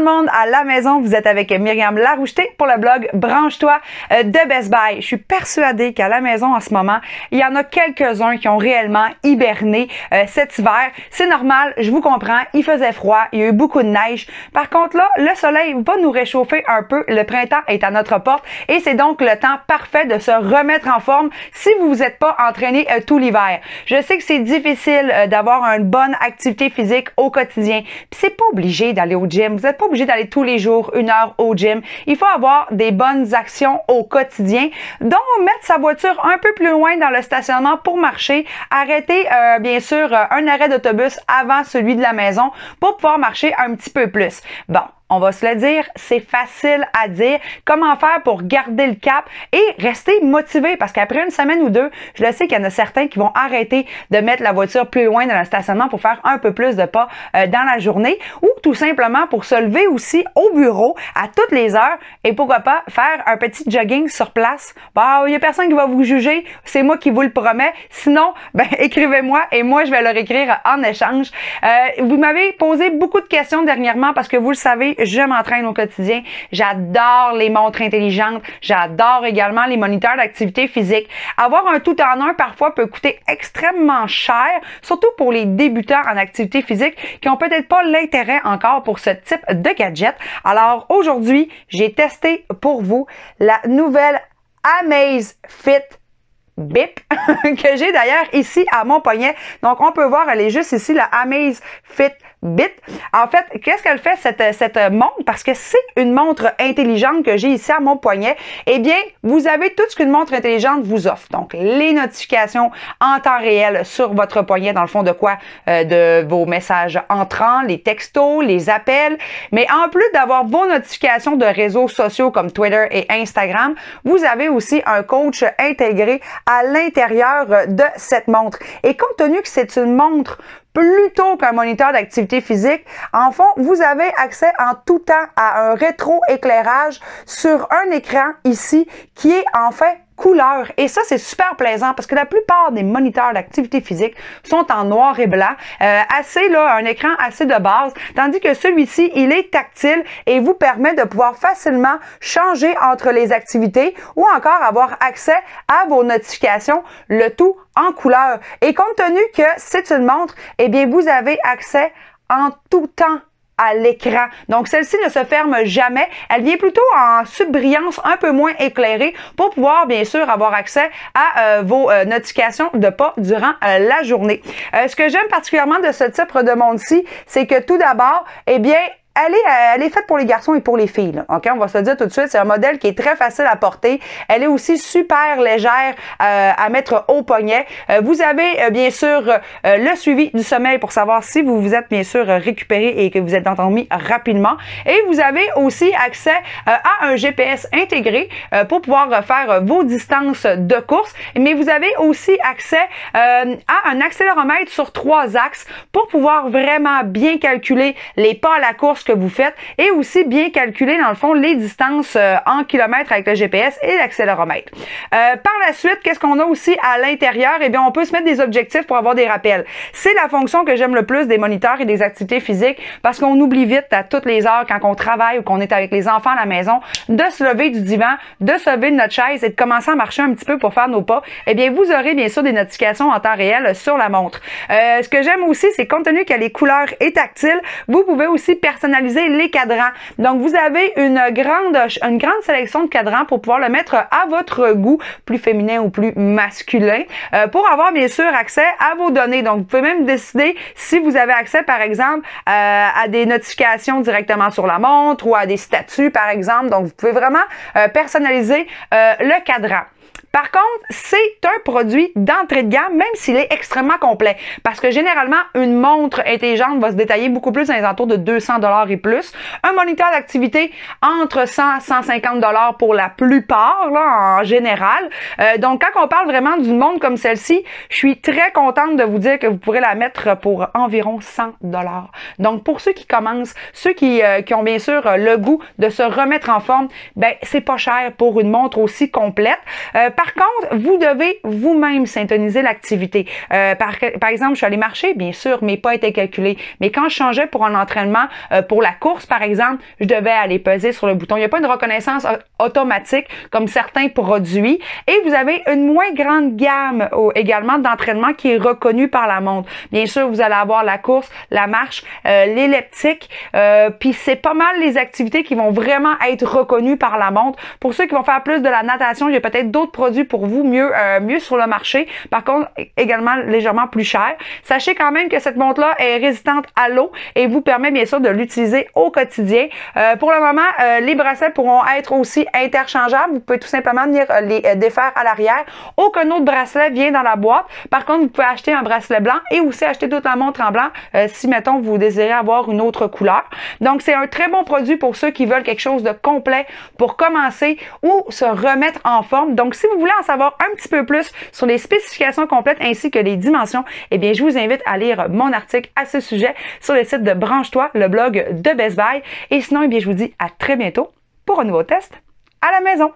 le monde à la maison, vous êtes avec Myriam Laroucheté pour le blog Branche-toi de Best Buy. Je suis persuadée qu'à la maison en ce moment, il y en a quelques-uns qui ont réellement hiberné cet hiver. C'est normal, je vous comprends, il faisait froid, il y a eu beaucoup de neige. Par contre là, le soleil va nous réchauffer un peu, le printemps est à notre porte et c'est donc le temps parfait de se remettre en forme si vous vous êtes pas entraîné tout l'hiver. Je sais que c'est difficile d'avoir une bonne activité physique au quotidien. Puis c'est pas obligé d'aller au gym. Vous n'êtes pas obligé d'aller tous les jours 1 heure au gym. Il faut avoir des bonnes actions au quotidien, dont mettre sa voiture un peu plus loin dans le stationnement pour marcher, arrêter bien sûr un arrêt d'autobus avant celui de la maison pour pouvoir marcher un petit peu plus. Bon. On va se le dire, c'est facile à dire. Comment faire pour garder le cap et rester motivé? Parce qu'après une semaine ou deux, je le sais qu'il y en a certains qui vont arrêter de mettre la voiture plus loin dans le stationnement pour faire un peu plus de pas dans la journée ou tout simplement pour se lever aussi au bureau à toutes les heures et pourquoi pas faire un petit jogging sur place. Bon, il n'y a personne qui va vous juger, c'est moi qui vous le promets. Sinon, ben, écrivez-moi et moi, je vais leur écrire en échange. Vous m'avez posé beaucoup de questions dernièrement parce que vous le savez, je m'entraîne au quotidien. J'adore les montres intelligentes. J'adore également les moniteurs d'activité physique. Avoir un tout en un parfois peut coûter extrêmement cher, surtout pour les débutants en activité physique qui n'ont peut-être pas l'intérêt encore pour ce type de gadget. Alors aujourd'hui, j'ai testé pour vous la nouvelle Amazfit Bip que j'ai d'ailleurs ici à mon poignet. Donc, on peut voir, elle est juste ici, la Amazfit Bip. En fait, qu'est-ce qu'elle fait cette montre? Parce que c'est une montre intelligente que j'ai ici à mon poignet. Eh bien, vous avez tout ce qu'une montre intelligente vous offre. Donc, les notifications en temps réel sur votre poignet, dans le fond de quoi? De vos messages entrants, les textos, les appels. Mais en plus d'avoir vos notifications de réseaux sociaux comme Twitter et Instagram, vous avez aussi un coach intégré à l'intérieur de cette montre. Et compte tenu que c'est une montre plutôt qu'un moniteur d'activité physique, en fond, vous avez accès en tout temps à un rétro-éclairage sur un écran ici qui est en fait couleur. Et ça, c'est super plaisant parce que la plupart des moniteurs d'activité physique sont en noir et blanc, un écran assez de base, tandis que celui-ci, il est tactile et vous permet de pouvoir facilement changer entre les activités ou encore avoir accès à vos notifications, le tout en couleur. Et compte tenu que c'est une montre, eh bien, vous avez accès en tout temps à l'écran. Donc, celle-ci ne se ferme jamais. Elle vient plutôt en subbrillance un peu moins éclairée pour pouvoir, bien sûr, avoir accès à vos notifications de pas durant la journée. Ce que j'aime particulièrement de ce type de montre-ci, c'est que tout d'abord, eh bien, elle est faite pour les garçons et pour les filles. Là. OK, on va se le dire tout de suite. C'est un modèle qui est très facile à porter. Elle est aussi super légère à mettre au poignet. Vous avez bien sûr le suivi du sommeil pour savoir si vous vous êtes bien sûr récupéré et que vous êtes endormi rapidement. Et vous avez aussi accès à un GPS intégré pour pouvoir faire vos distances de course. Mais vous avez aussi accès à un accéléromètre sur 3 axes pour pouvoir vraiment bien calculer les pas à la course que vous faites et aussi bien calculer dans le fond les distances en kilomètres avec le GPS et l'accéléromètre. Par la suite, qu'est-ce qu'on a aussi à l'intérieur? Eh bien, on peut se mettre des objectifs pour avoir des rappels. C'est la fonction que j'aime le plus des moniteurs et des activités physiques parce qu'on oublie vite à toutes les heures quand on travaille ou qu'on est avec les enfants à la maison de se lever du divan, de se lever de notre chaise et de commencer à marcher un petit peu pour faire nos pas. Eh bien, vous aurez bien sûr des notifications en temps réel sur la montre. Ce que j'aime aussi, c'est compte tenu qu'elle est couleur et tactile, vous pouvez aussi personnaliser les cadrans. Donc, vous avez une grande sélection de cadrans pour pouvoir le mettre à votre goût, plus féminin ou plus masculin, pour avoir bien sûr accès à vos données. Donc, vous pouvez même décider si vous avez accès, par exemple, à des notifications directement sur la montre ou à des statuts, par exemple. Donc, vous pouvez vraiment personnaliser le cadran. Par contre, c'est un produit d'entrée de gamme, même s'il est extrêmement complet. Parce que généralement, une montre intelligente va se détailler beaucoup plus dans les alentours de 200 $ et plus. Un moniteur d'activité entre 100 et 150 $ pour la plupart, là, en général. Donc, quand on parle vraiment d'une montre comme celle-ci, je suis très contente de vous dire que vous pourrez la mettre pour environ 100 $. Donc, pour ceux qui commencent, ceux qui ont bien sûr le goût de se remettre en forme, ben c'est pas cher pour une montre aussi complète. Par contre, vous devez vous-même syntoniser l'activité. Par exemple, je suis allée marcher, bien sûr, mes pas étaient calculés. Mais quand je changeais pour un entraînement, pour la course, par exemple, je devais aller peser sur le bouton. Il n'y a pas une reconnaissance automatique comme certains produits. Et vous avez une moins grande gamme également d'entraînement qui est reconnue par la montre. Bien sûr, vous allez avoir la course, la marche, l'elliptique, puis c'est pas mal les activités qui vont vraiment être reconnues par la montre. Pour ceux qui vont faire plus de la natation, il y a peut-être d'autres produits pour vous mieux sur le marché. Par contre, également légèrement plus cher. Sachez quand même que cette montre-là est résistante à l'eau et vous permet bien sûr de l'utiliser au quotidien. Pour le moment, les bracelets pourront être aussi interchangeables. Vous pouvez tout simplement venir les défaire à l'arrière. Aucun autre bracelet vient dans la boîte. Par contre, vous pouvez acheter un bracelet blanc et aussi acheter toute la montre en blanc si, mettons, vous désirez avoir une autre couleur. Donc, c'est un très bon produit pour ceux qui veulent quelque chose de complet pour commencer ou se remettre en forme. Donc, si vous voulez en savoir un petit peu plus sur les spécifications complètes ainsi que les dimensions, eh bien, je vous invite à lire mon article à ce sujet sur le site de Branche-toi, le blog de Best Buy. Et sinon, eh bien, je vous dis à très bientôt pour un nouveau test à la maison.